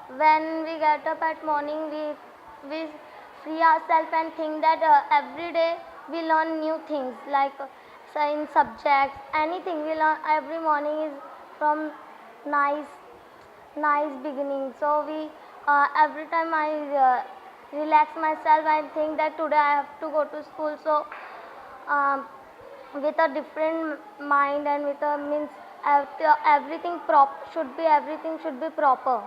When we get up at morning, we free ourselves and think that every day we learn new things like science subjects, anything we learn every morning is from nice nice beginning. So we every time I relax myself, I think that today I have to go to school. So um, with a different mind and with a means everything everything should be proper.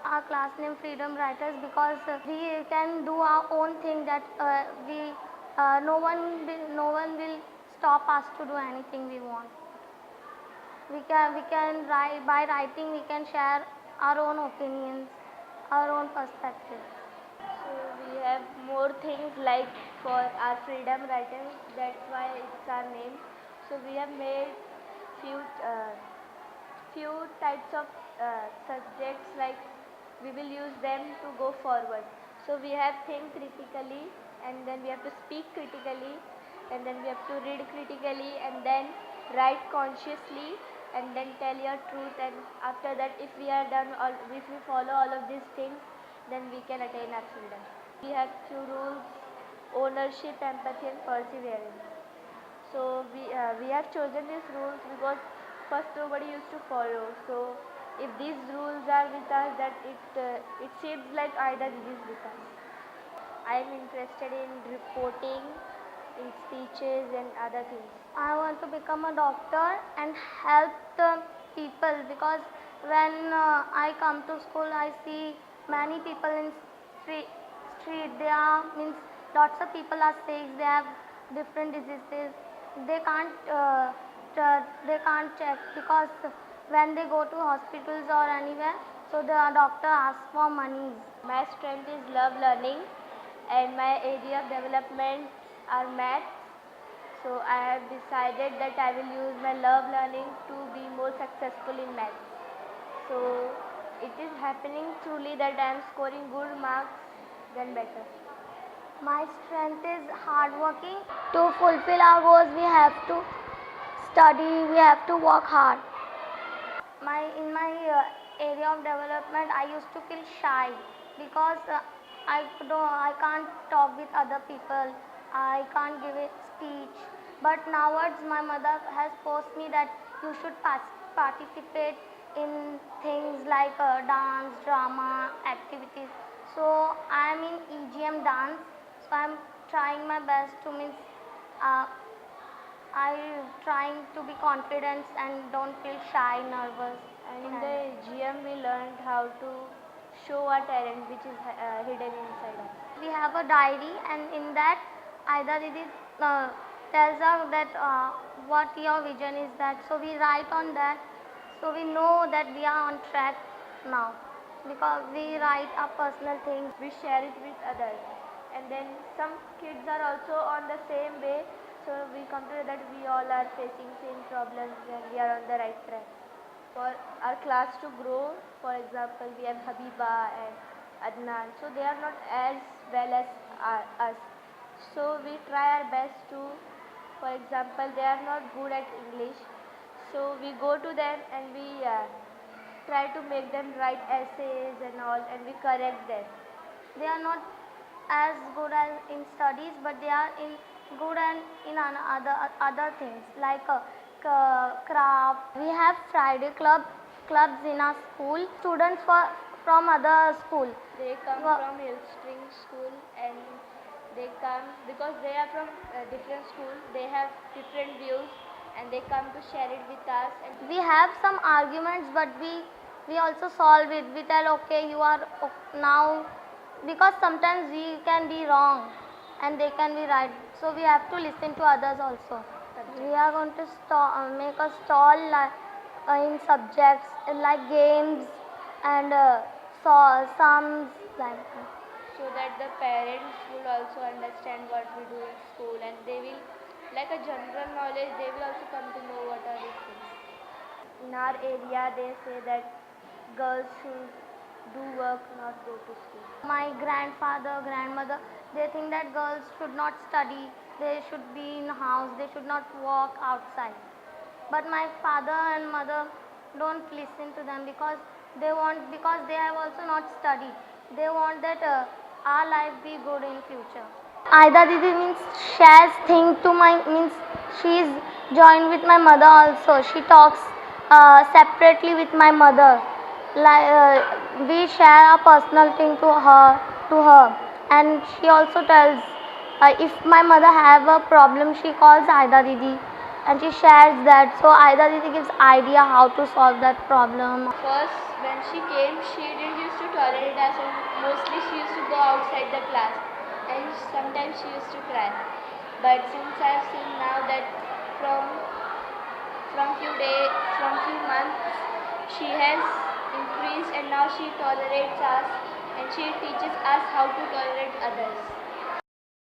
Our class name Freedom Writers because we can do our own thing that we no one will stop us to do anything we want. We can write by writing we can share our own opinions, our own perspectives. So we have more things like for our freedom writers. That's why it's our name. So we have made few uh, few types of subjects like we will use them to go forward. So we have think critically, and then we have to speak critically, and then we have to read critically, and then write consciously, and then tell your truth. And after that, if we are done all, if we follow all of these things, then we can attain our freedom. We have few rules: ownership, empathy, and perseverance. So we have chosen these rules because first nobody used to follow. So if these rules are with us, that it seems like either it is with us. I am interested in reporting, in speeches and other things. I want to become a doctor and help the people because when I come to school, I see many people in street. Street they are means lots of people are sick. They have different diseases. They can't they can't check because when they go to hospitals or anywhere, so the doctor asks for monies. My strength is love learning, and my area of development are maths. So I have decided that I will use my love learning to be more successful in maths. So it is happening truly that I am scoring good marks, then better. My strength is hardworking. To fulfill our goals, we have to study, we have to work hard. In my area of development, I used to feel shy because I can't talk with other people. I can't give a speech. But nowadays, my mother has forced me that you should participate in things like dance, drama, activities. So I am in EGM dance. So I am trying my best to means uh, I trying to be confident and don't feel shy, nervous. And in the GM, we learned how to show our talent which is hidden inside us. We have a diary, and in that, either it is tells us that what your vision is that. So we write on that, so we know that we are on track now because we write our personal things. We share it with others, and then some kids are also on the same way. So we come to know that we all are facing same problems and we are on the right track. For our class to grow, for example, we have Habiba and Adnan. So they are not as well as us. So we try our best to, for example, they are not good at English. So we go to them and we try to make them write essays and all, and we correct them. They are not as good as in studies, but they are in good and in other things like craft. We have Friday clubs in our school. Students from other school. They come from Hillstring School, and they come because they are from different schools. They have different views, and they come to share it with us. And We have some arguments, but we also solve it. We tell okay, you are now because sometimes we can be wrong and they can be right. So we have to listen to others also. We are going to make a stall in subjects like games and sums like that. so that the parents will also understand what we do in school, and they will, like a general knowledge, they will also come to know what are these things. In our area, they say that girls should do work, not go to school. My grandfather, grandmother, they think that girls should not study, they should be in house, they should not walk outside. But my father and mother don't listen to them because They want, because they have also not studied. They want that our life be good in future. Aida Didi means shares thing to my, means she is joined with my mother also. She talks separately with my mother. Like we share a personal thing to her, and she also tells if my mother have a problem, she calls Aida Didi, and she shares that. So Aida Didi gives idea how to solve that problem. First, when she came, she didn't used to tolerate us, and mostly she used to go outside the class, and sometimes she used to cry. But since I've seen now that from from few months, she has increased, and now she tolerates us, and she teaches us how to tolerate others.